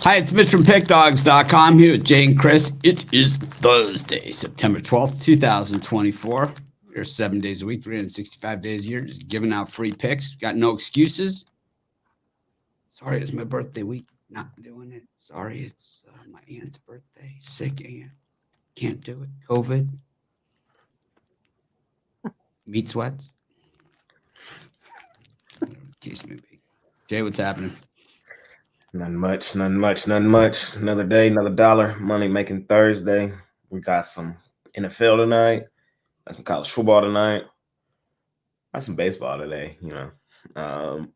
Hi, it's Mitch from PickDogs.com here with Jay and Chris. It is Thursday, September 12th, 2024. We're 7 days a week, 365 days a year, just giving out free picks. Got no excuses. Sorry, it's my birthday week. Not doing it. Sorry, it's my aunt's birthday. Sick aunt. Can't do it. COVID. Meat sweats. Whatever the case may be. Jay, what's happening? Nothing much. Another day, another dollar. Money making Thursday. We got some NFL tonight. Got some college football tonight. Got some baseball today, So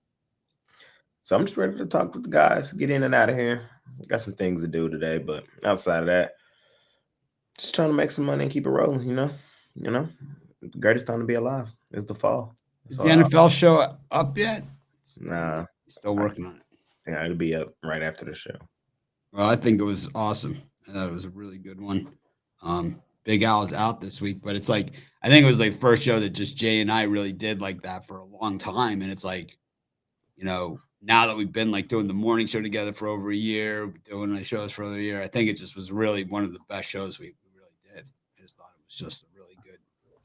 I'm just ready to talk with the guys, get in and out of here. Got some things to do today, but outside of that, just trying to make some money and keep it rolling, the greatest time to be alive is the fall. Is the NFL show up yet? Nah. Still working on it. Yeah, it'll be up right after the show. Well, I think it was awesome. I thought it was a really good one. Big Al is out this week, but it's like, I think it was like the first show that just Jay and I really did like that for a long time. And it's like, now that we've been like doing the morning show together for over a year, doing the shows for over a year, I think it just was really one of the best shows we really did. I just thought it was just really good,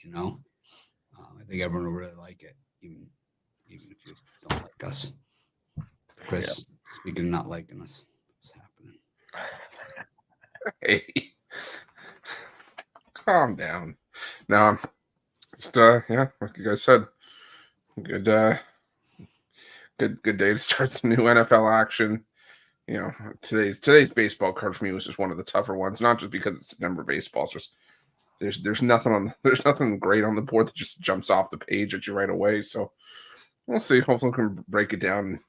I think everyone will really like it, even if you don't like us. Chris, speaking of not liking us, what's happening? Hey, calm down. No, just like you guys said, good day to start some new NFL action. Today's baseball card for me was just one of the tougher ones. Not just because it's September baseball, it's just there's nothing great on the board that just jumps off the page at you right away. So we'll see. Hopefully, we can break it down.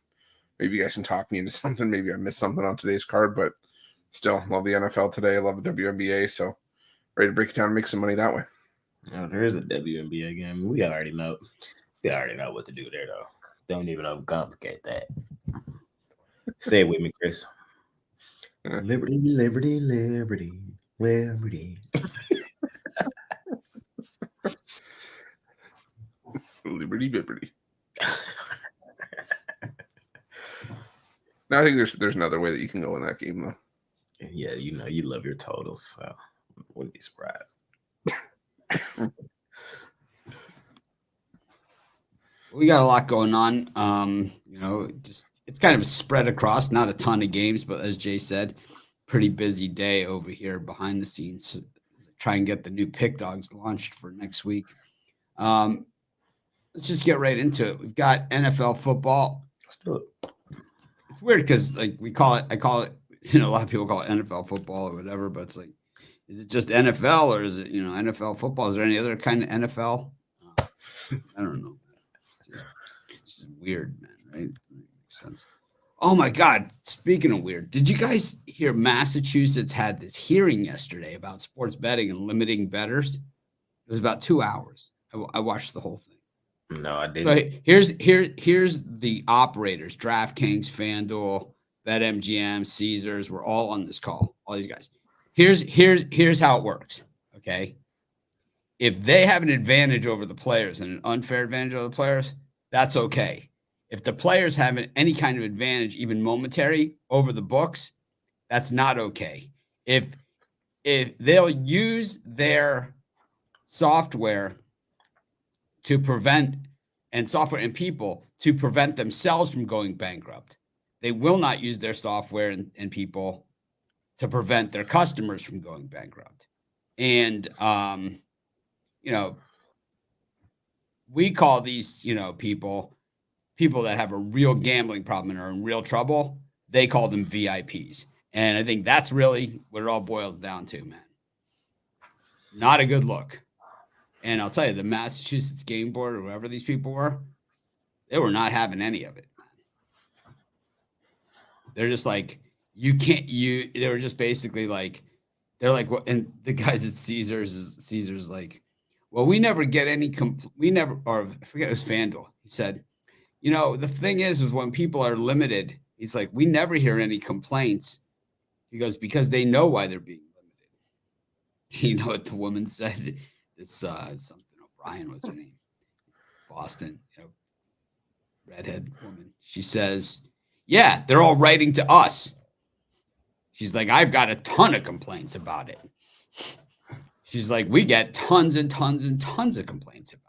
Maybe you guys can talk me into something. Maybe I missed something on today's card, but still love the NFL today. I love the WNBA, so ready to break it down and make some money that way. Oh, there is a WNBA game. We already know what to do there, though. Don't even overcomplicate that. Say it with me, Chris. Liberty, liberty, liberty, liberty. Liberty, liberty. Now I think there's another way that you can go in that game, though. Yeah, you love your totals, so wouldn't be surprised. We got a lot going on. It's kind of a spread across, not a ton of games, but as Jay said, pretty busy day over here behind the scenes. Try and get the new Pick Dogs launched for next week. Let's just get right into it. We've got NFL football. Let's do it. It's weird because I call it, a lot of people call it NFL football or whatever, but it's like, is it just NFL or is it, NFL football? Is there any other kind of NFL? I don't know. It's just weird, man, right? Makes sense. Oh my God. Speaking of weird, did you guys hear Massachusetts had this hearing yesterday about sports betting and limiting bettors? It was about 2 hours. I watched the whole thing. No, I didn't. So here's the operators: DraftKings, FanDuel, BetMGM, Caesars. We're all on this call. All these guys. Here's how it works. Okay, if they have an advantage over the players and an unfair advantage over the players, that's okay. If the players have any kind of advantage, even momentary, over the books, that's not okay. If they'll use their software to prevent, and software and people to prevent themselves from going bankrupt, they will not use their software and people to prevent their customers from going bankrupt. And, we call these, people that have a real gambling problem and are in real trouble. They call them VIPs. And I think that's really what it all boils down to, man. Not a good look. And I'll tell you, the Massachusetts game board or whoever these people were, they were not having any of it. They're just like, they were just basically like, they're like, what? And the guys at Caesars like, well, we never get any, or I forget, it was FanDuel. He said, the thing is when people are limited, he's like, we never hear any complaints. He goes, because they know why they're being limited. You know what the woman said? This something O'Brien was her name, Boston, redhead woman. She says, "Yeah, they're all writing to us." She's like, I've got a ton of complaints about it. She's like, we get tons and tons and tons of complaints about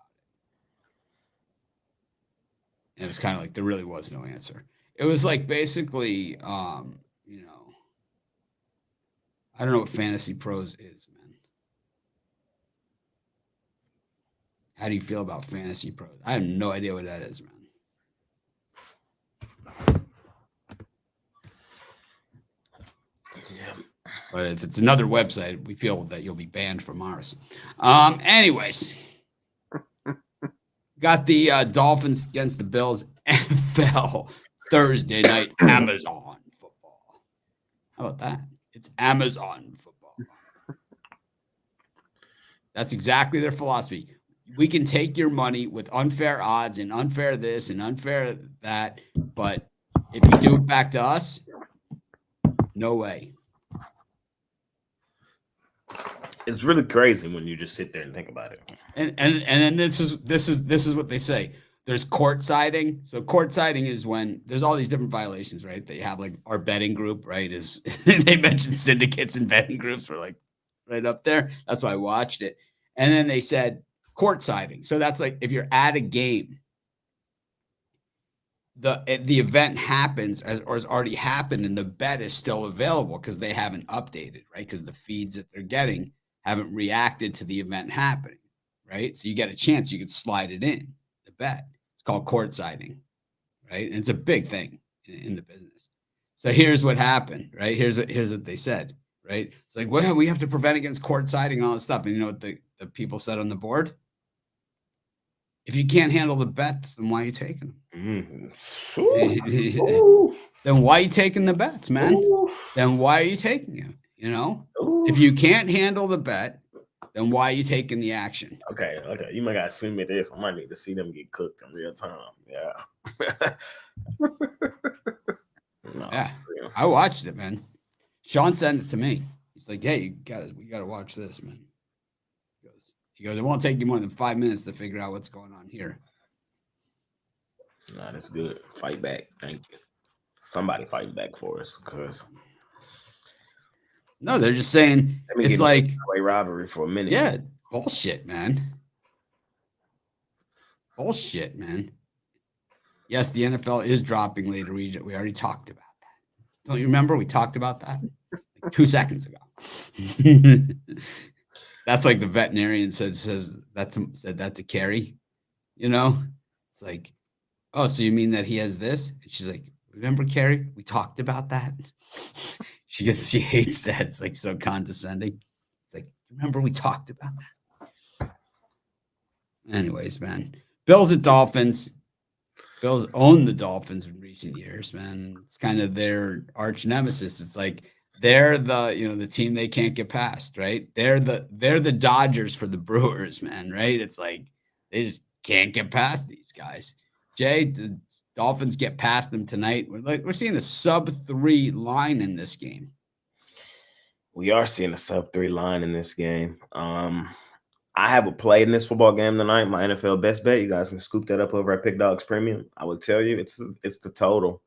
it. And it was kind of like there really was no answer. It was like basically, you know, I don't know what Fantasy Pros is, man. How do you feel about Fantasy Pros? I have no idea what that is, man. Yeah. But if it's another website, we feel that you'll be banned from ours. Anyways, got the Dolphins against the Bills NFL Thursday night Amazon football. How about that? It's Amazon football. That's exactly their philosophy. We can take your money with unfair odds and unfair this and unfair that, but if you do it back to us, no way. It's really crazy when you just sit there and think about it. And then this is what they say. There's court siding. So court siding is when there's all these different violations, right? They have like our betting group, right? Is they mentioned syndicates and betting groups were like right up there. That's why I watched it. And then they said court siding. So that's like if you're at a game, the event happens or has already happened and the bet is still available because they haven't updated, right? Because the feeds that they're getting haven't reacted to the event happening, right? So you get a chance, you could slide it in, the bet. It's called court siding, right? And it's a big thing in the business. So here's what happened, right? Here's what they said, right? It's like, well, we have to prevent against court siding and all this stuff. And you know what the people said on the board? If you can't handle the bets, then why are you taking them? Then why are you taking the bets, man? Then why are you taking it? You know, if you can't handle the bet, then why are you taking the action? Okay. You might gotta send me this. I might need to see them get cooked in real time. Yeah. No, yeah, I watched it, man. Sean sent it to me. He's like, "Hey, we gotta watch this, man." He goes, "It won't take you more than 5 minutes to figure out what's going on here." Nah, that's good. Fight back. Thank you. Somebody fight back for us, because no, they're just saying it's like robbery for a minute. Yeah, bullshit, man. Bullshit, man. Yes, the NFL is dropping later. We already talked about that. Don't you remember? We talked about that like 2 seconds ago. That's like the veterinarian said that to Carrie. You know, it's like, oh, so you mean that he has this? And she's like, remember, Carrie? We talked about that. She hates that. It's like so condescending. It's like, remember we talked about that. Anyways, man, Bills at Dolphins. Bills own the Dolphins in recent years, man. It's kind of their arch nemesis. It's like they're the team they can't get past, right? They're the Dodgers for the Brewers, man, right? It's like they just can't get past these guys. Jay, the Dolphins get past them tonight. We're seeing a sub-3 line in this game. We are seeing a sub-3 line in this game. I have a play in this football game tonight. My NFL best bet. You guys can scoop that up over at Pick Dogs Premium. I would tell you it's the total.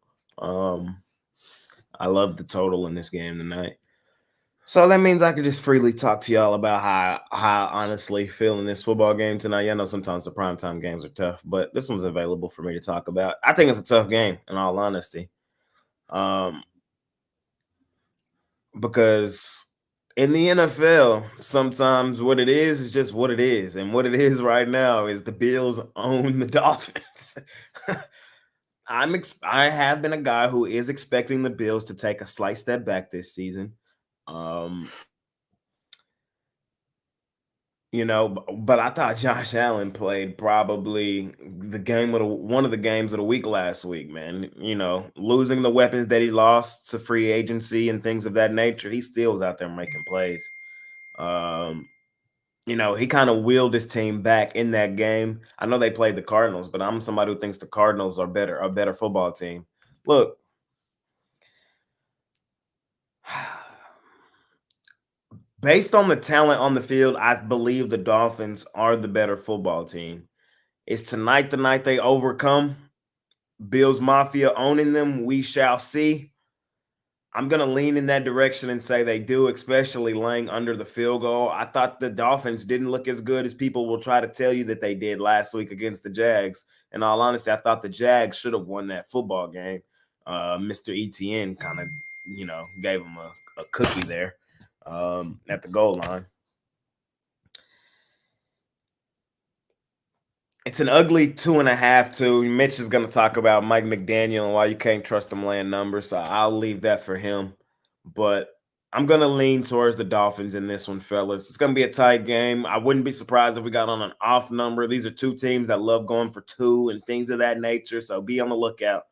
I love the total in this game tonight. So that means I can just freely talk to y'all about how I honestly feel in this football game tonight. Yeah, I know sometimes the primetime games are tough, but this one's available for me to talk about. I think it's a tough game, in all honesty. Because in the NFL, sometimes what it is just what it is. And what it is right now is the Bills own the Dolphins. I have been a guy who is expecting the Bills to take a slight step back this season. But I thought Josh Allen played probably one of the games of the week last week, man. Losing the weapons that he lost to free agency and things of that nature, he still was out there making plays. He kind of wheeled his team back in that game. I know they played the Cardinals, but I'm somebody who thinks the Cardinals are a better football team. Look, based on the talent on the field, I believe the Dolphins are the better football team. Is tonight the night they overcome Bills Mafia owning them? We shall see. I'm going to lean in that direction and say they do, especially laying under the field goal. I thought the Dolphins didn't look as good as people will try to tell you that they did last week against the Jags. In all honesty, I thought the Jags should have won that football game. Mr. ETN kind of, gave him a cookie there at the goal line. It's an ugly 2.5 too. Mitch is going to talk about Mike McDaniel and why you can't trust him laying numbers, so I'll leave that for him. But I'm going to lean towards the Dolphins in this one, fellas. It's going to be a tight game. I wouldn't be surprised if we got on an off number. These are two teams that love going for 2 and things of that nature, so be on the lookout.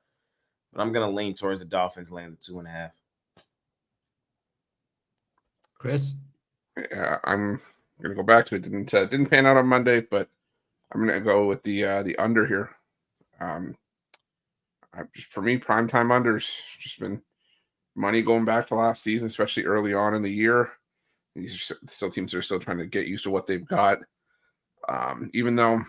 But I'm going to lean towards the Dolphins laying the 2.5. Chris? Yeah, I'm going to go back to it. Didn't pan out on Monday, but I'm going to go with the under here. Just for me, primetime unders just been money going back to last season, especially early on in the year. These are still teams that are still trying to get used to what they've got. Even though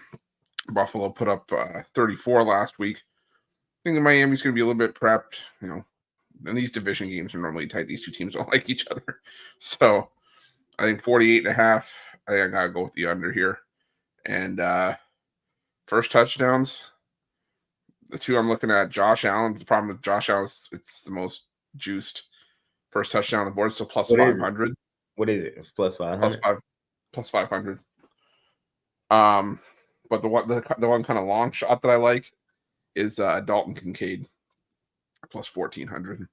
Buffalo put up 34 last week, I think Miami's going to be a little bit prepped. And these division games are normally tight. These two teams don't like each other. So I think 48.5, I think I got to go with the under here. And first touchdowns, the two I'm looking at, Josh Allen. The problem with Josh Allen is it's the most juiced first touchdown on the board, so plus 500. What is it? It's plus 500? Plus 500. But the one kind of long shot that I like is Dalton Kincaid, plus 1,400.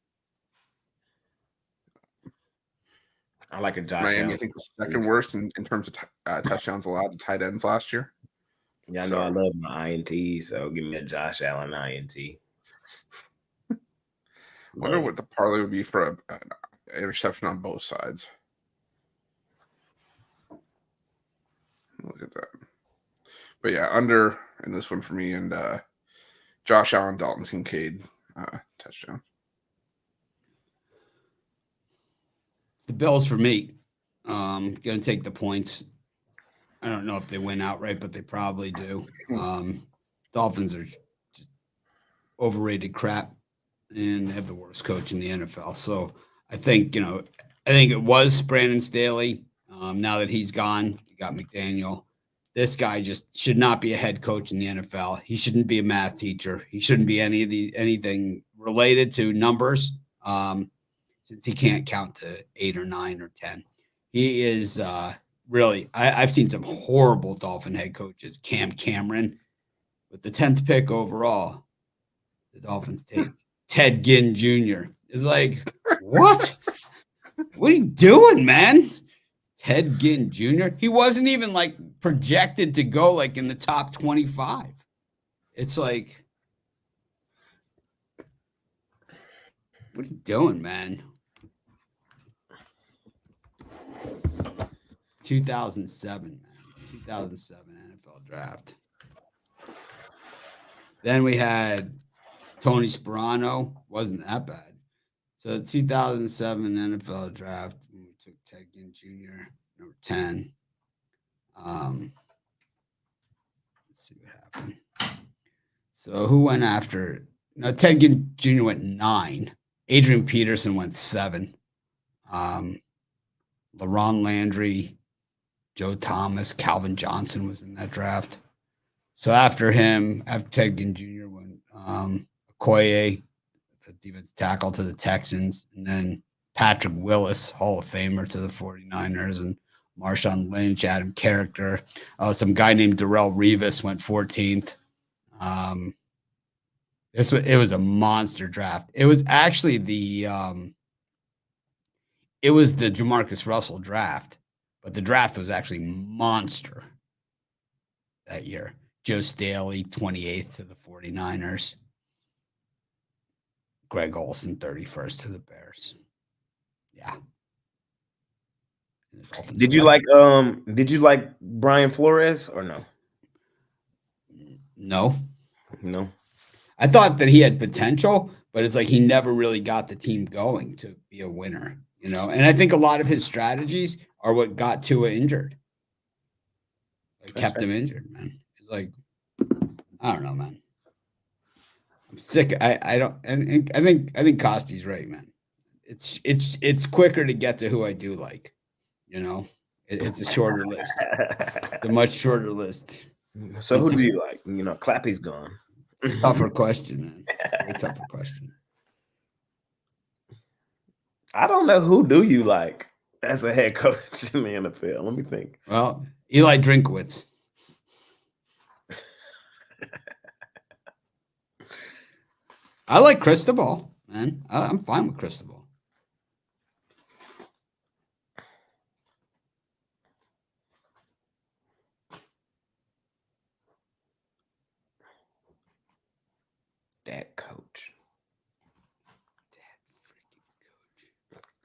I like a Josh Miami, Allen. I think, was second worst in terms of touchdowns allowed to tight ends last year. Yeah, I know. I love my INT, so give me a Josh Allen INT. Wonder what the parlay would be for an interception on both sides. Look at that. But yeah, under in this one for me, and Josh Allen, Dalton Kincaid touchdown. The Bills for me. Going to take the points. I don't know if they win outright, but they probably do. Dolphins are just overrated crap, and they have the worst coach in the NFL. So I think it was Brandon Staley. Now that he's gone, you got McDaniel. This guy just should not be a head coach in the NFL. He shouldn't be a math teacher. He shouldn't be anything related to numbers. Since he can't count to 8 or 9 or 10. He is really – I've seen some horrible Dolphin head coaches. Cam Cameron with the 10th pick overall. The Dolphins take Ted Ginn Jr. It's like, what? What are you doing, man? Ted Ginn Jr.? He wasn't even projected to go in the top 25. It's like, what are you doing, man? 2007, man. 2007 NFL draft. Then we had Tony Sperano. Wasn't that bad. So 2007 NFL draft, we took Ted Ginn Jr., number 10. Let's see what happened. So who went after? No, Ted Ginn Jr. went 9. Adrian Peterson went 7. LaRon Landry, Joe Thomas, Calvin Johnson was in that draft. So after him, after Ted Ginn Jr. went Okoye, the defense tackle to the Texans, and then Patrick Willis, Hall of Famer to the 49ers, and Marshawn Lynch, Adam Character. Some guy named Darrelle Revis went 14th. It was a monster draft. It was actually the Jamarcus Russell draft, but the draft was actually monster that year. Joe Staley, 28th to the 49ers. Greg Olsen, 31st to the Bears. Yeah. Did you like Brian Flores or no? No. I thought that he had potential, but it's like he never really got the team going to be a winner, And I think a lot of his strategies are what got Tua injured. Kept him injured, man. It's like, I don't know, man. I'm sick. I think Costy's right, man. it's quicker to get to who I do like. You know, it's a shorter list. It's a much shorter list. So who do you like? You know, Clappy's gone. Tougher question, man. Very tougher question. I don't know, who do you like as a head coach in the NFL? Let me think. Well, Eli Drinkwitz. I like Cristobal, man. I'm fine with Cristobal. That coach.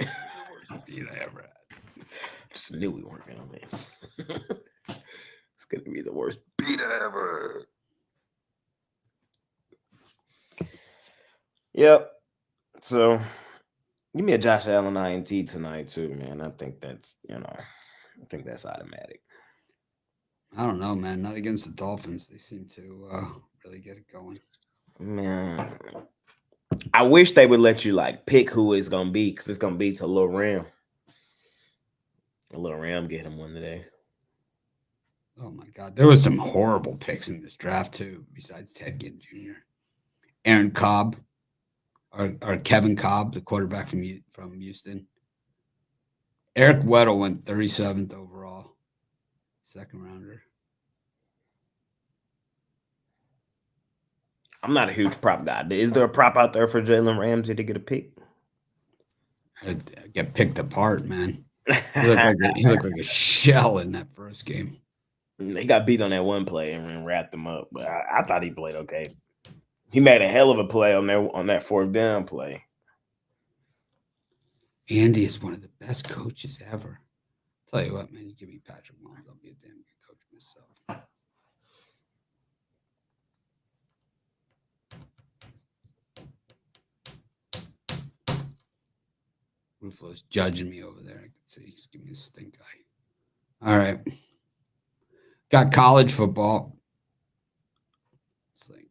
Worst beat I ever had. Just knew we weren't gonna win. It's gonna be the worst beat ever. Yep. So give me a Josh Allen INT tonight too, man. I think that's automatic. I don't know, man. Not against the Dolphins. They seem to really get it going. Man, I wish they would let you like pick who it's gonna be, because it's gonna be to Lil Ram. Lil Ram get him one today. Oh my God, there was some horrible picks in this draft too. Besides Ted Ginn Jr., Aaron Cobb, or Kevin Cobb, the quarterback from Houston. Eric Weddle went 37th overall, second rounder. I'm not a huge prop guy. Is there a prop out there for Jalen Ramsey to get a pick? I get picked apart, man. He looked like a shell in that first game. He got beat on that one play and wrapped him up, but I thought he played okay. He made a hell of a play on that fourth down play. Andy is one of the best coaches ever. Tell you what, man, you give me Patrick Mahomes, I'll be a damn good coach myself. Ruflo's judging me over there. I can see he's giving me a stink eye. All right. Got college football. It's like,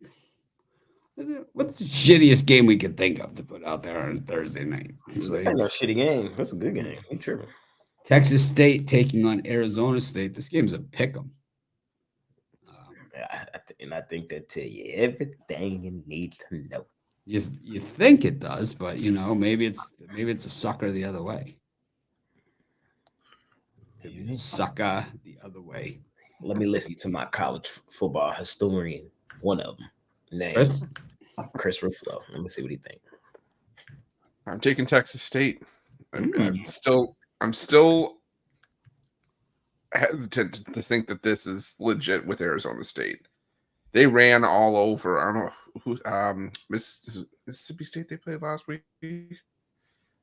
what's the shittiest game we could think of to put out there on Thursday night? It's like, no shitty game. That's a good game. You tripping. Texas State taking on Arizona State. This game's a pick'em. And I think that tell you everything you need to know. You think it does, but you know, maybe it's a sucker the other way. Maybe a sucker the other way. Let me listen to my college football historian, one of them, named Chris Ruflo. Let me see what he thinks. I'm taking Texas State. I'm still hesitant to think that this is legit with Arizona State. They ran all over. I don't know who Mississippi State they played last week.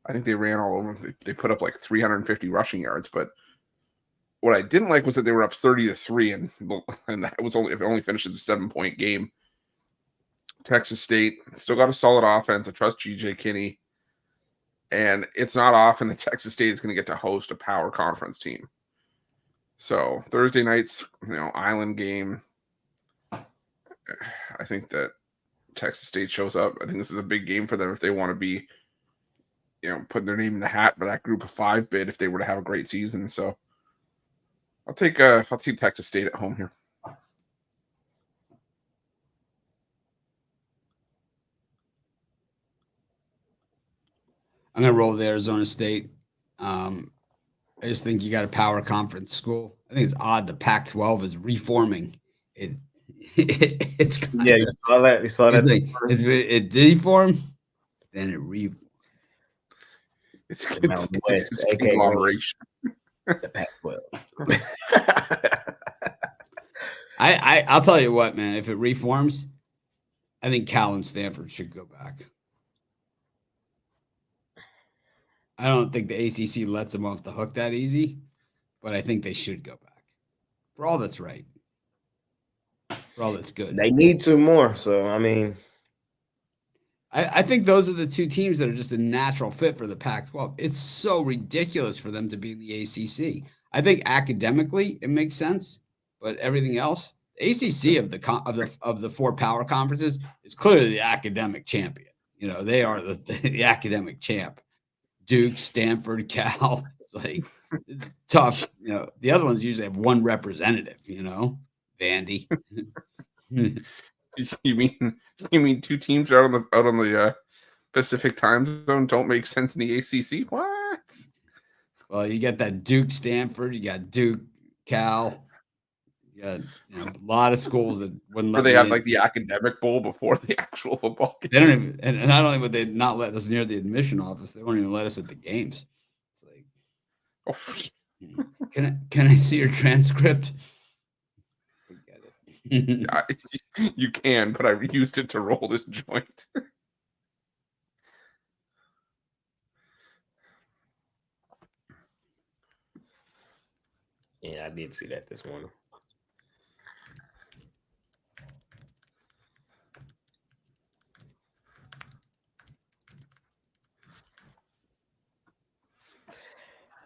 I think they ran all over. They put up like 350 rushing yards, but what I didn't like was that they were up 30-3, and that was it only finishes a 7-point game. Texas State still got a solid offense. I trust GJ Kinney, and it's not often that Texas State is going to get to host a power conference team. So Thursday night's island game. I think that Texas State shows up. I think this is a big game for them if they want to be, putting their name in the hat for that group of 5 bid if they were to have a great season. So I'll take Texas State at home here. I'm gonna roll the Arizona State. I just think you got a power conference school. I think it's odd the Pac-12 is reforming. It's you saw that. You saw that. It deformed, then it reformed. It's Mountain West, aka conglomeration. The Pac-12. I'll tell you what, man. If it reforms, I think Cal and Stanford should go back. I don't think the ACC lets them off the hook that easy, but I think they should go back for all that's right, for all that's good. They need 2 more. So I mean, I think those are the 2 teams that are just a natural fit for the Pac-12. It's so ridiculous for them to be in the ACC. I think academically it makes sense, but everything else, the ACC of the 4 power conferences is clearly the academic champion. They are the academic champ. Duke, Stanford, Cal. It's like it's tough. The other ones usually have one representative. Vandy. You mean two teams out on the Pacific time zone don't make sense in the ACC? What? Well, you got that Duke, Stanford. You got Duke, Cal. You got a lot of schools that wouldn't Where let they me have in. like the academic bowl before the actual football game. They don't even, and not only would they not let us near the admission office, they won't even let us at the games. It's like, can I see your transcript? Forget it. You can, but I used it to roll this joint. Yeah, I did see that this morning.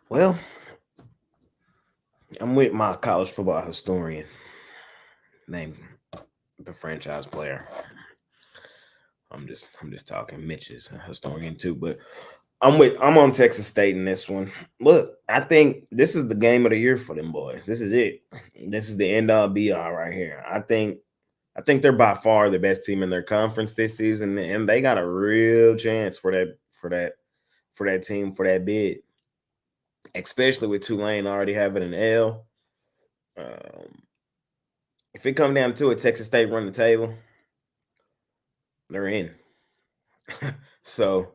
Well, I'm with my college football historian named the franchise player. I'm just talking. Mitch is a historian too, but I'm on Texas State in this one. Look, I think this is the game of the year for them boys. This is it. This is the end all be all right here. I think they're by far the best team in their conference this season, and they got a real chance for that team for that bid, especially with Tulane already having an L. If it come down to it, Texas State run the table. They're in. So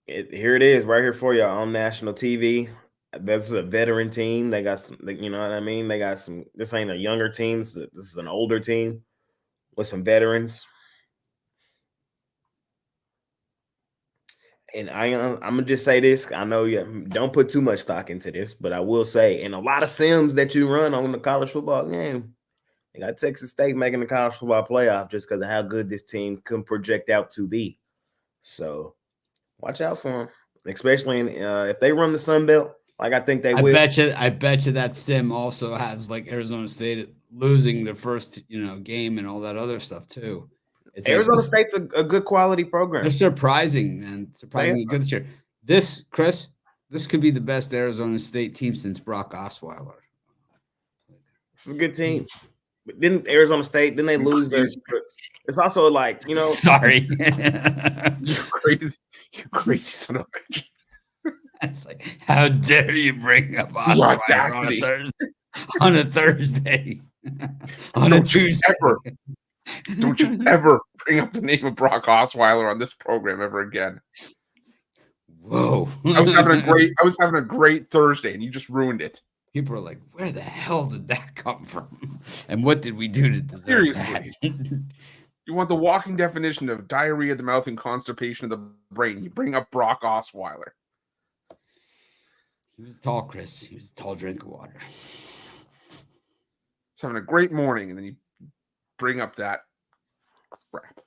here it is, right here for y'all on national TV. That's a veteran team. They got some, you know what I mean? They got some. This ain't a younger team. This is an older team with some veterans. And I'm gonna just say this. I know you don't put too much stock into this, but I will say, in a lot of sims that you run on the college football game, they got Texas State making the college football playoff just because of how good this team can project out to be. So watch out for them, especially if they run the Sun Belt, like I think they will. I bet you that sim also has like Arizona State losing their first game and all that other stuff too. It's Arizona State's a good quality program. They're surprising, man. Surprisingly good this year. Chris, this could be the best Arizona State team since Brock Osweiler. This is a good team. But didn't Arizona State, didn't they lose their – it's also like, Sorry. You crazy son of a bitch. It's like, how dare you bring up Osweiler on a Thursday. On a Tuesday. Don't you ever bring up the name of Brock Osweiler on this program ever again. Whoa. I was having a great Thursday and you just ruined it. People are like, where the hell did that come from? And what did we do to deserve Seriously. that? You want the walking definition of diarrhea of the mouth and constipation of the brain. You bring up Brock Osweiler. He was tall, Chris. He was a tall drink of water. He's having a great morning, and then you bring up that crap.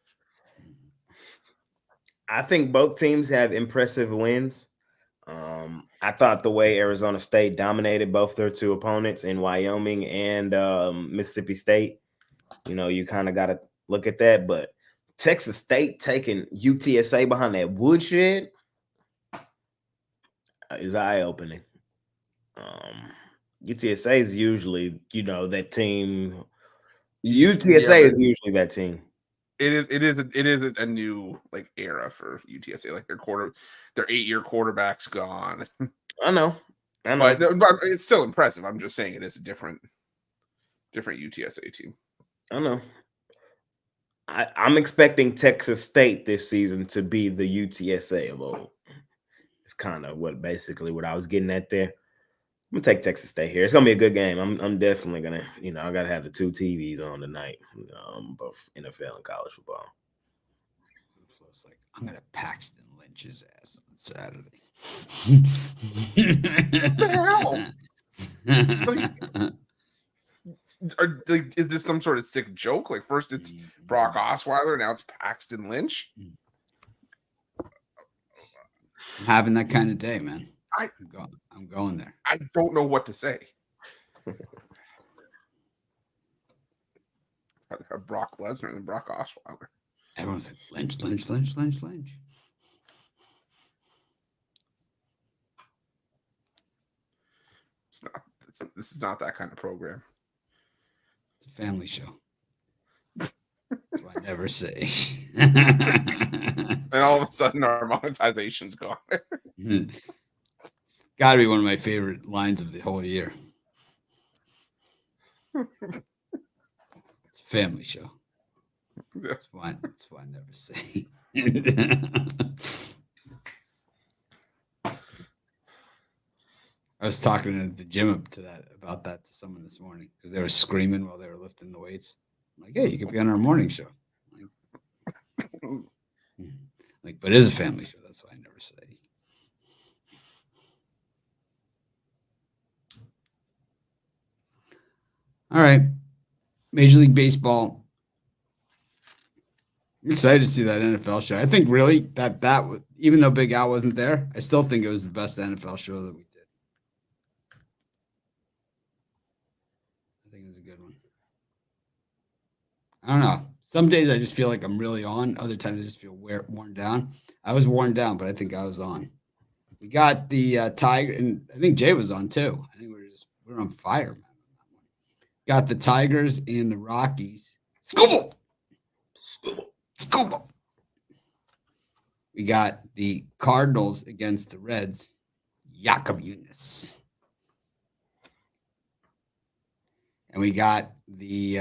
I think both teams have impressive wins. I thought the way Arizona State dominated both their two opponents in Wyoming and Mississippi State, you kind of got to look at that. But Texas State taking UTSA behind that woodshed is eye-opening. UTSA is usually, that team. UTSA is usually that team. It is a new era for UTSA. Like their 8-year quarterback's gone. I know. But it's still impressive. I'm just saying it is a different UTSA team. I know. I'm expecting Texas State this season to be the UTSA of old. It's kind of what I was getting at there. I'm gonna take Texas State here. It's gonna be a good game. I'm definitely gonna, I gotta have the two TVs on tonight, both NFL and college football. So it's like I'm gonna Paxton Lynch his ass on Saturday. What the hell? Is this some sort of sick joke? Like first it's Brock Osweiler, now it's Paxton Lynch. I'm having that kind of day, man. I'm going there. I don't know what to say. I'd have Brock Lesnar than Brock Osweiler. Everyone's like Lynch. This is not that kind of program. It's a family show. That's what I never say. And all of a sudden, our monetization's gone. It's got to be one of my favorite lines of the whole year. It's a family show. That's why I never say. I was talking at the gym about that to someone this morning because they were screaming while they were lifting the weights. I'm like, hey, you could be on our morning show. But it is a family show. That's why I never say. All right. Major League Baseball. I'm excited to see that NFL show. I think really that was, even though Big Al wasn't there, I still think it was the best NFL show that we did. I think it was a good one. I don't know. Some days I just feel like I'm really on. Other times I just feel worn down. I was worn down, but I think I was on. We got the Tiger, and I think Jay was on too. I think we're on fire, man. Got the Tigers and the Rockies. Scuba. We got the Cardinals against the Reds. Yakubunis. And we got the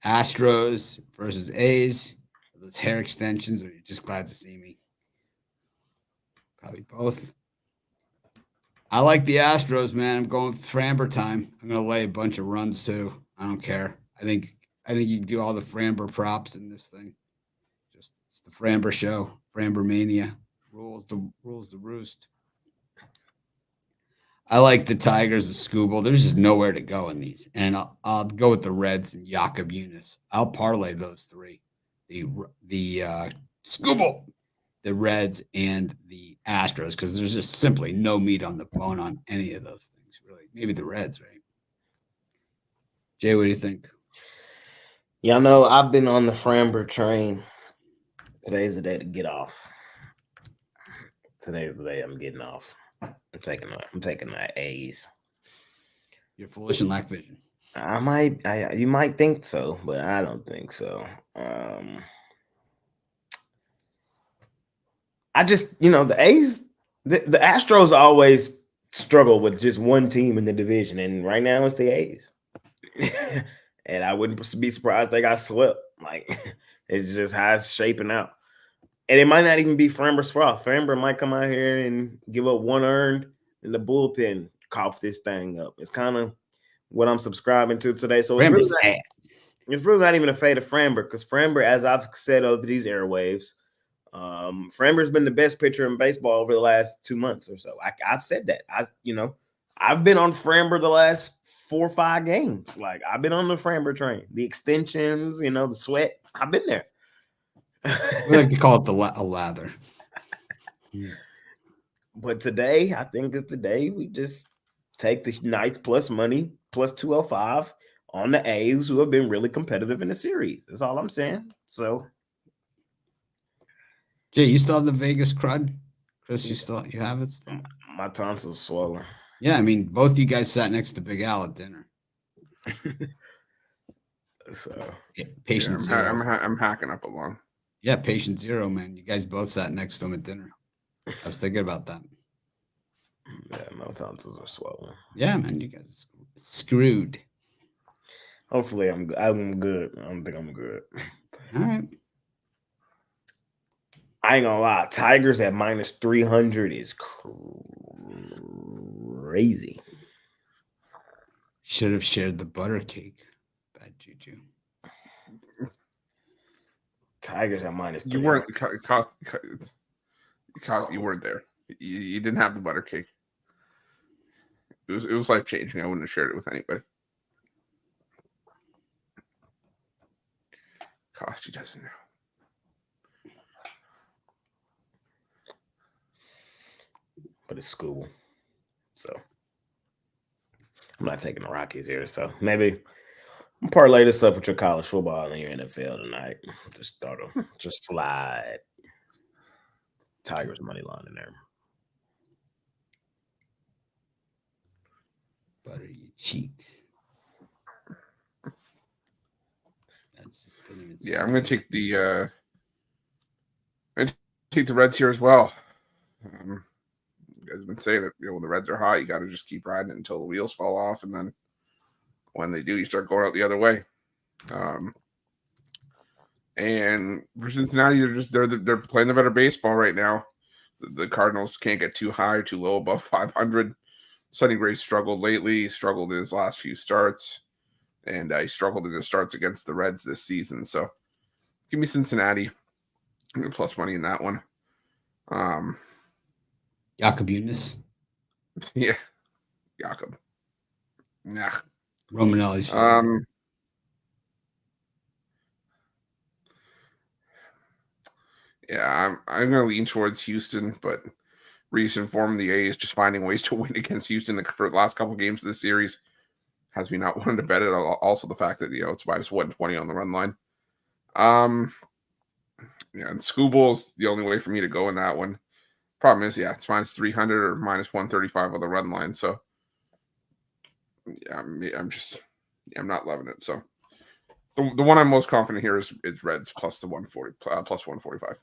Astros versus A's. Those hair extensions, or you're just glad to see me? Probably both. I like the Astros, man. I'm going Framber time. I'm going to lay a bunch of runs too. I don't care. I think you can do all the Framber props in this thing. Just it's the Framber show. Framber mania rules the roost. I like the Tigers with Scooble. There's just nowhere to go in these, and I'll go with the Reds and Yakubunis. I'll parlay those three: the Scooble, the Reds, and the Astros, because there's just simply no meat on the bone on any of those things. Really, maybe the Reds, right? Jay, what do you think? Y'all know I've been on the Framber train. Today's the day to get off. Today's the day I'm getting off. I'm taking my A's. You're foolish and lack vision. You might think so, but I don't think so. I just, the A's, the Astros always struggle with just one team in the division, and right now it's the A's. And I wouldn't be surprised they got swept. Like, it's just how it's shaping out. And it might not even be Framber's fault. Framber might come out here and give up one earned, and the bullpen cough this thing up. It's kind of what I'm subscribing to today. So it's really not even a fate of Framber, because Framber, as I've said over these airwaves, Framber's been the best pitcher in baseball over the last 2 months or so. I've said that. I've been on Framber the last 4 or 5 games. Like, I've been on the Framber train. The extensions, the sweat. I've been there. We like to call it a lather. But today, I think is the day we just take the nice plus money, plus 205 on the A's, who have been really competitive in the series. That's all I'm saying. So, Jay, you still have the Vegas crud? Chris, you have it still? My tonsils swollen. Yeah, I mean, both you guys sat next to Big Al at dinner. So, patient zero. I'm hacking up a lung. Yeah, patient zero, man. You guys both sat next to him at dinner. I was thinking about that. Yeah, my tonsils are swollen. Yeah, man, you guys are screwed. Hopefully, I'm good. I don't think I'm good. All right. I ain't gonna lie. Tigers at minus 300 is crazy. Should have shared the butter cake. Bad juju. Tigers at minus 300. You weren't there. You didn't have the butter cake. It was life changing. I wouldn't have shared it with anybody. Costi doesn't know. But it's school. So I'm not taking the Rockies here. So maybe I'll parlay this up with your college football and your NFL tonight. Just slide Tigers money line in there. butter your cheeks. That's just doesn't even Yeah, sound I'm gonna good. take the Reds here as well. You guys have been saying it. When the Reds are hot, you got to just keep riding it until the wheels fall off, and then when they do, you start going out the other way. And for Cincinnati, they're playing the better baseball right now. The Cardinals can't get too high or too low above 500. Sonny Gray struggled lately. He struggled in his last few starts, and he struggled in his starts against the Reds this season. So give me Cincinnati. Plus money in that one. Jakob Eunice. Yeah, Jakob. Nah. Romanelli's. Yeah, I'm gonna lean towards Houston, but recent form of the A's just finding ways to win against Houston for the last couple games of the series has me not wanting to bet it. Also, the fact that it's minus 120 on the run line. Yeah, and Scooble's the only way for me to go in that one. Problem is, it's minus 300 or minus 135 on the run line. So, yeah, I'm not loving it. So, the one I'm most confident here is Reds plus the 140 plus 145.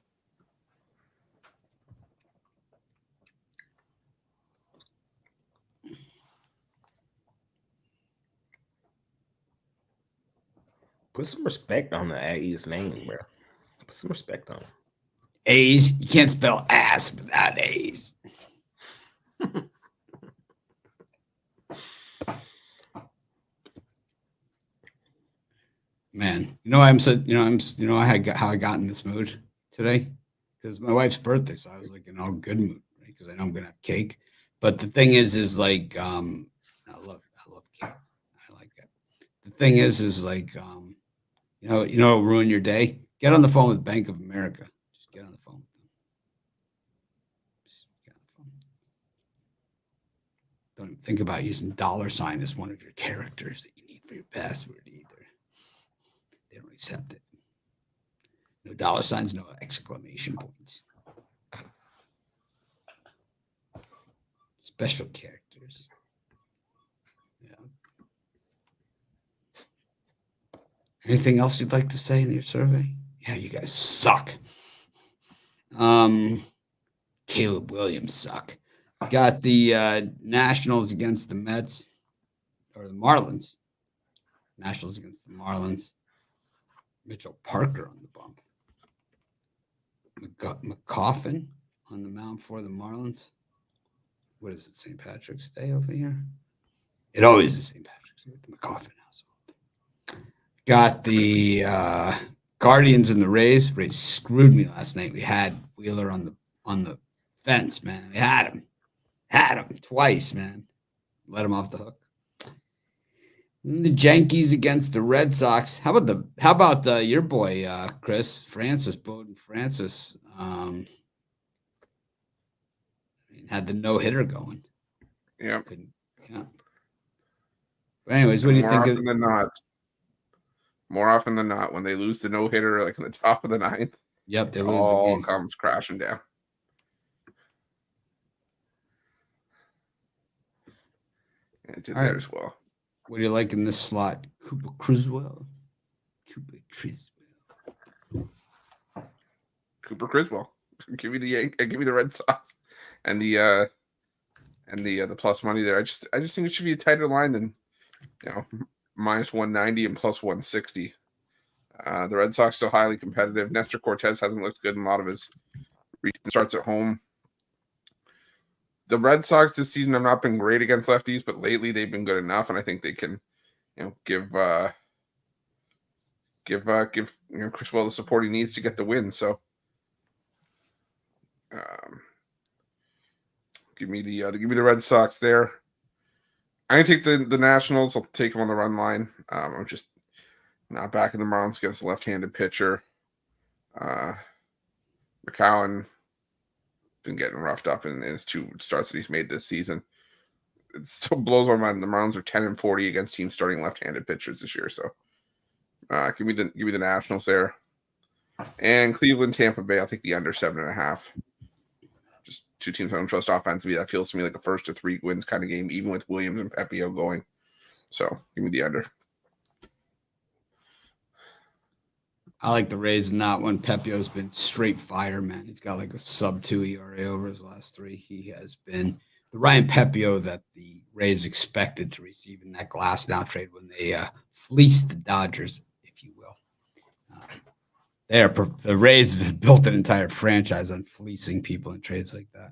Put some respect on the A's name, bro. Put some respect on it. A's. You can't spell ass without A's. Man, how I got in this mood today because my wife's birthday, so I was like in all good mood, right? Because I know I'm gonna have cake. But the thing is like I love cake. I like it. The thing is like it'll ruin your day. Get on the phone with Bank of America. Just get on the phone with them. Just get on the phone. Don't even think about using $ as one of your characters that you need for your password either. They don't accept it. No $, no exclamation points. Special characters. Yeah. Anything else you'd like to say in your survey? Yeah, you guys suck. Caleb Williams suck. Got the Nationals against the Mets or the Marlins. Nationals against the Marlins. Mitchell Parker on the bump. McCoffin on the mound for the Marlins. What is it, St. Patrick's Day over here? It always is St. Patrick's Day with the McCoffin household. Got the Guardians and the Rays. Rays screwed me last night. We had Wheeler on the fence, man. We had him twice, man. Let him off the hook. And the Yankees against the Red Sox. How about your boy Chris Francis, Bowden Francis? Had the no-hitter going. Yeah. Yeah. But anyways, what do you think? More often than not, when they lose the no-hitter, like in the top of the ninth, yep, they lose all the game. Comes crashing down. It did that as well. What do you like in this slot? Cooper Criswell. Give me the Red Sox and the plus money there. I just think it should be a tighter line than minus 190 and plus 160. The Red Sox still highly competitive. Nestor Cortez hasn't looked good in a lot of his recent starts at home. The Red Sox this season have not been great against lefties, but lately they've been good enough, and I think they can, give Criswell the support he needs to get the win. So, give me the Red Sox there. I'm gonna take the Nationals. I'll take them on the run line. I'm just not backing the Marlins against a left-handed pitcher. McCowan been getting roughed up in his 2 starts that he's made this season. It still blows my mind. The Marlins are 10-40 against teams starting left-handed pitchers this year. So, give me the Nationals there, and Cleveland, Tampa Bay. I'll take the under 7.5. Just two teams I don't trust offensively. That feels to me like a 1 to 3 wins kind of game, even with Williams and Pepio going. So give me the under. I like the Rays in that one. Pepio's been straight fire, man. He's got like a sub-2 ERA over his last 3. He has been the Ryan Pepio that the Rays expected to receive in that Glasnow trade when they fleeced the Dodgers, if you will. The Rays have built an entire franchise on fleecing people in trades like that.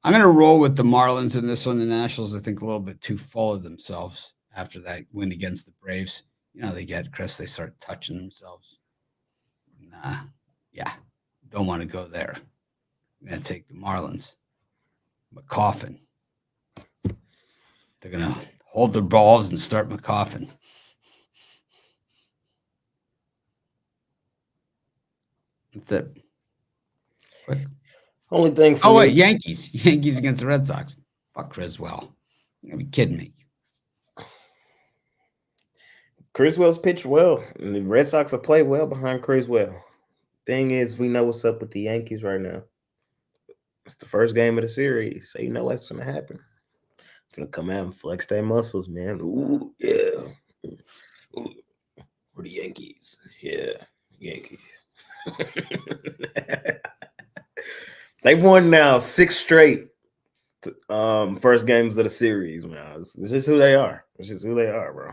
I'm going to roll with the Marlins in this one. The Nationals, I think, a little bit too full of themselves after that win against the Braves. You know, they get, Chris, they start touching themselves. Yeah, don't want to go there. I'm going to take the Marlins. McCoffin. They're going to hold their balls and start McCoffin. That's it. Quick. Only thing for Oh, me, wait, Yankees. Yankees against the Red Sox. Fuck Criswell. You're going to be kidding me. Criswell's pitched well, and the Red Sox have played well behind Criswell. Thing is, we know what's up with the Yankees right now. It's the first game of the series, so you know what's going to happen. Going to come out and flex their muscles, man. Ooh, yeah. Ooh. We're the Yankees. Yeah, Yankees. They've won now 6 straight first games of the series, man. It's just who they are. It's just who they are, bro.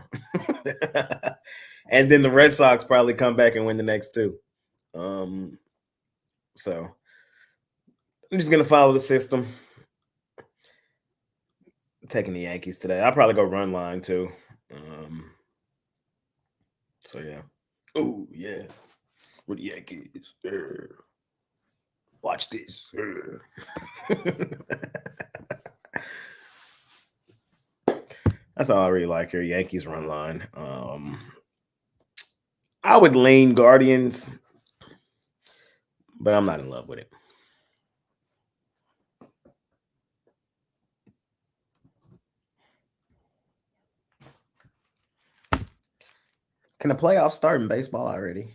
And then the Red Sox probably come back and win the next 2. So I'm just gonna follow the system. I'm taking the Yankees today. I'll probably go run line too. So yeah. Oh yeah. With the Yankees. Watch this. That's all I really like here. Yankees run line. I would lean Guardians, but I'm not in love with it. Can the playoffs start in baseball already?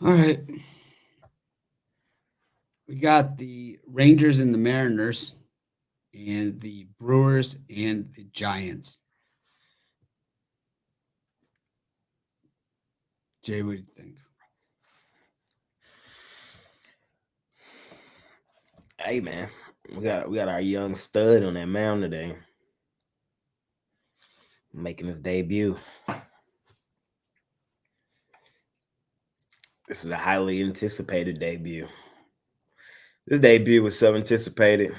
All right. We got the Rangers and the Mariners and the Brewers and the Giants. Jay, what do you think? Hey man, we got our young stud on that mound today, making his debut. This is a highly anticipated debut. This debut was so anticipated.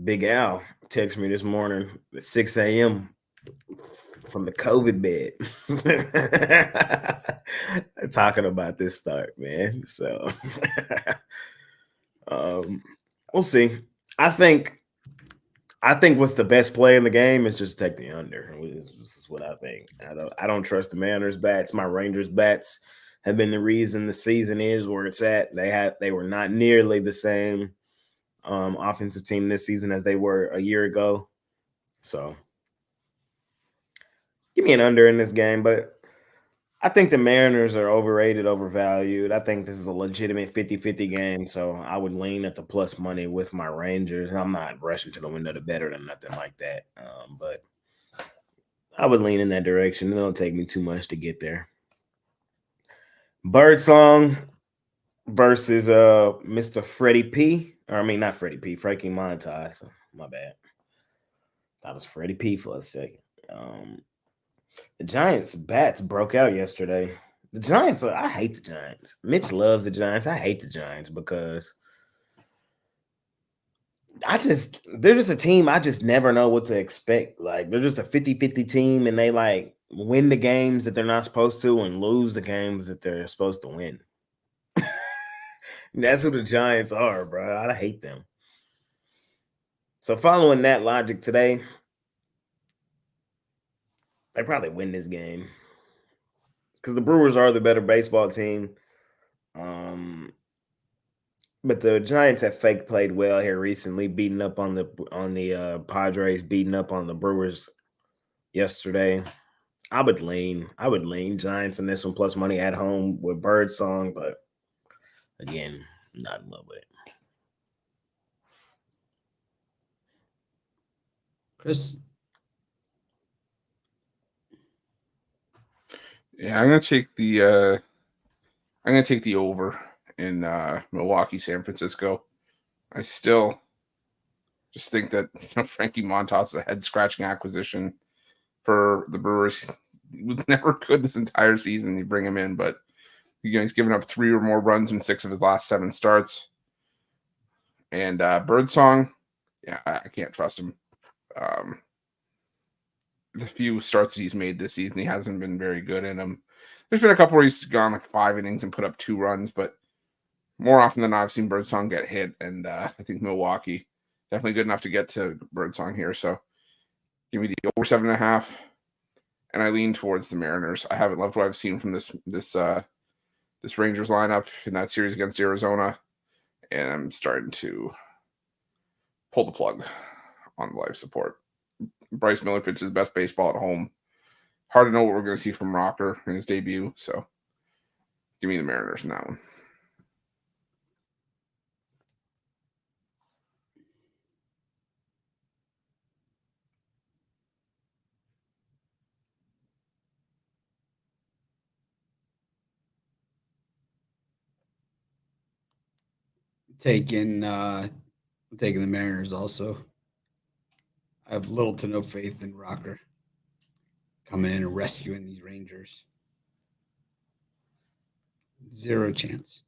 Big Al texted me this morning at 6 a.m. from the COVID bed talking about this start, man. So we'll see. I think what's the best play in the game is just take the under. This is what I think. I don't trust the Mariners bats. My Rangers bats have been the reason the season is where it's at. They were not nearly the same offensive team this season as they were a year ago. So give me an under in this game, but I think the Mariners are overrated, overvalued. I think this is a legitimate 50-50 game, so I would lean at the plus money with my Rangers. I'm not rushing to the window to bet or nothing like that, but I would lean in that direction. It don't take me too much to get there. Birdsong versus Mr. Freddie P. Or I mean, not Freddie P. Frankie Montas. So my bad. That was Freddie P for a second. The Giants bats broke out yesterday. The Giants, I hate the Giants. Mitch loves the Giants. I hate the Giants because they're just a team I just never know what to expect. Like, they're just a 50-50 team, and they like win the games that they're not supposed to and lose the games that they're supposed to win. That's who the Giants are, bro. I hate them. So following that logic today, They probably win this game because the Brewers are the better baseball team. But the Giants have fake played well here recently, beating up on the Padres, beating up on the Brewers yesterday. I would lean Giants in this one plus money at home with Birdsong, but again, not in love with it. Chris. Yeah, I'm gonna take the over in Milwaukee, San Francisco. I still just think that Frankie Montas is a head scratching acquisition for the Brewers. He was never good this entire season. You bring him in, but he's given up 3 or more runs in 6 of his last 7 starts. And Birdsong, yeah, I can't trust him. The few starts that he's made this season, he hasn't been very good in them. There's been a couple where he's gone like 5 innings and put up 2 runs, but more often than not, I've seen Birdsong get hit, and I think Milwaukee definitely good enough to get to Birdsong here. So give me the over 7.5, and I lean towards the Mariners. I haven't loved what I've seen from this Rangers lineup in that series against Arizona, and I'm starting to pull the plug on the life support. Bryce Miller pitches his best baseball at home. Hard to know what we're going to see from Rocker in his debut, so give me the Mariners in that one. Taking the Mariners also. I have little to no faith in Rocker coming in and rescuing these Rangers. 0 chance.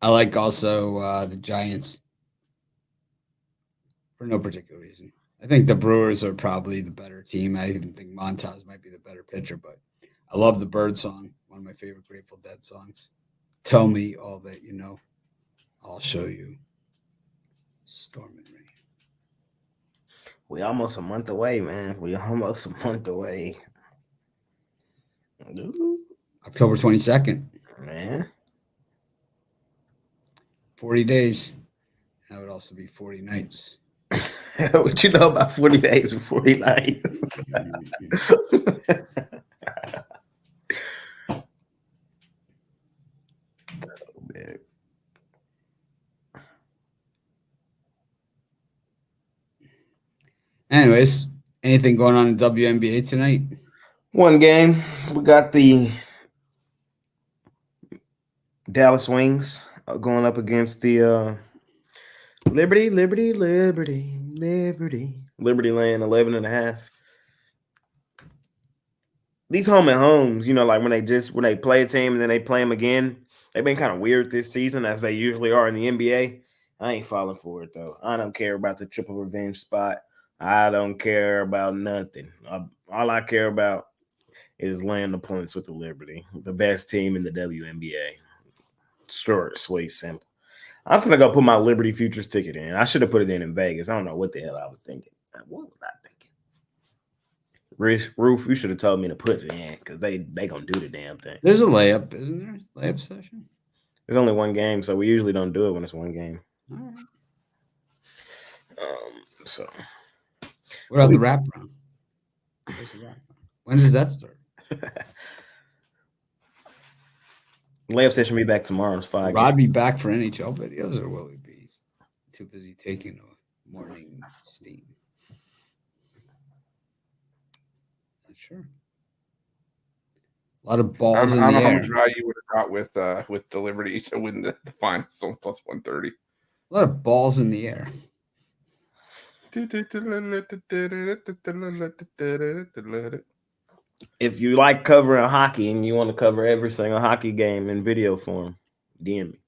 I like also the Giants for no particular reason. I think the Brewers are probably the better team. I even think Montas might be the better pitcher, but I love the Bird song, one of my favorite Grateful Dead songs. Tell me all that you know. I'll show you. Storm and rain. We almost a month away, man. We almost a month away. Ooh, October 22nd. man. 40 days. That would also be 40 nights. What you know about 40 days and 40 nights? Oh, man. Anyways, anything going on in WNBA tonight? One game. We got the Dallas Wings going up against the Liberty Land 11.5. These home and homes, like when they play a team and then they play them again, they've been kind of weird this season as they usually are in the NBA. I ain't falling for it though. I don't care about the triple revenge spot. I don't care about nothing. All I care about is laying the points with the Liberty, the best team in the WNBA. Short, sweet, simple. I'm gonna go put my Liberty futures ticket in. I should have put it in Vegas. I don't know what the hell I was thinking. What was I thinking? Roof, you should have told me to put it in because they gonna do the damn thing. There's a layup, isn't there? Layup session. There's only one game, so we usually don't do it when it's one game. All right. So what about the wraparound? When does that start? Layup session will be back tomorrow. It's 5. Rod be back for NHL videos, or will he be too busy taking a morning steam? Not sure. A lot of balls in the I don't know air. how much value you would have got with the Liberty to win the finals. So plus 130. A lot of balls in the air. If you like covering hockey and you want to cover every single hockey game in video form, DM me.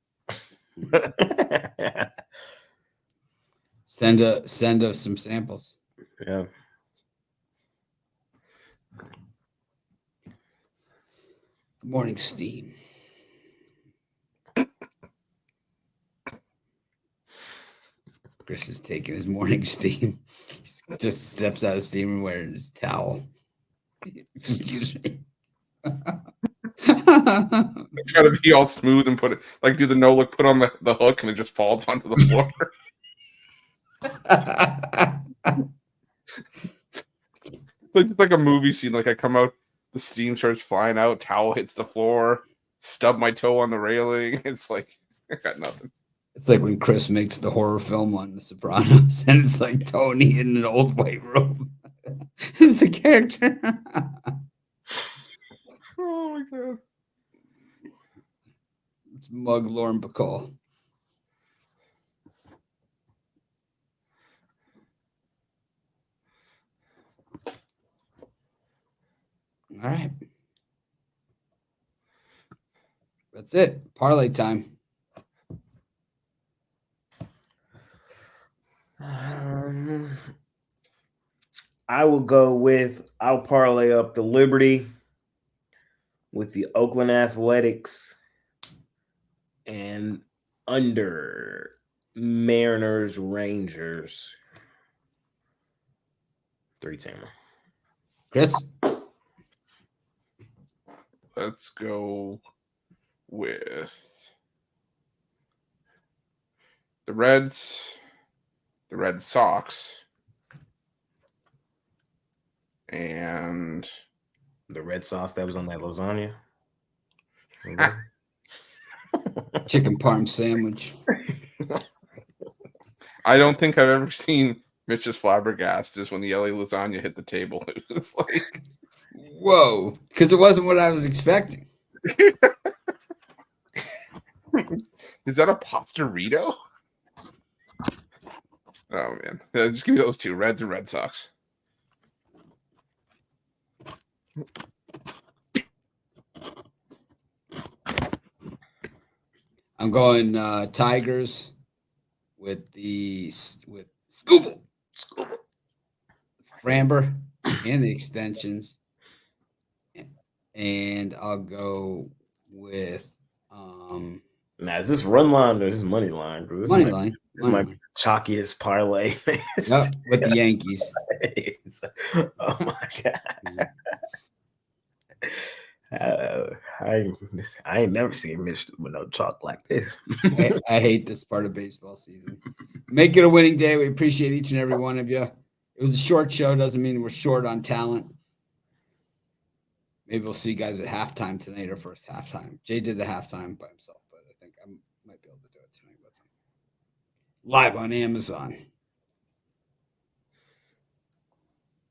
Send us some samples. Yeah. Good morning, Steve. Chris is taking his morning steam. He just steps out of steam and wearing his towel. Excuse me. Try to be all smooth and put it like do the no look, put on the hook, and it just falls onto the floor. like a movie scene. Like I come out, the steam starts flying out, towel hits the floor, stub my toe on the railing. It's like I got nothing. It's like when Chris makes the horror film on The Sopranos, and it's like Tony in an old white room is the character. Oh my god! It's Mug Lauren Bacall. All right. That's it. Parlay time. I will go with, I'll parlay up the Liberty with the Oakland Athletics and under Mariners Rangers 3-teamer. Chris? Let's go with the Reds, the Red Sox, and The Red Sauce that was on that lasagna. Chicken parm sandwich. I don't think I've ever seen Mitch as flabbergasted when the LA lasagna hit the table. It was like, whoa, because it wasn't what I was expecting. is that a pastorito? Oh man, yeah, just give me those two, Reds and Red Sox. I'm going Tigers with Scooble, Framber, and the extensions, and I'll go with Now, is this run line or is this money line? This money might, line. This might be the chalkiest parlay. Yep, with the Yankees. Oh my god! I ain't never seen Mitch with no chalk like this. I hate this part of baseball season. Make it a winning day. We appreciate each and every one of you. It was a short show. Doesn't mean we're short on talent. Maybe we'll see you guys at halftime tonight or first halftime. Jay did the halftime by himself, but I think I might be able to do it tonight with him. Live on Amazon.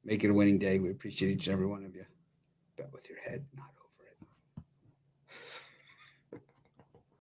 Make it a winning day. We appreciate each and every one of you. Bet with your head, not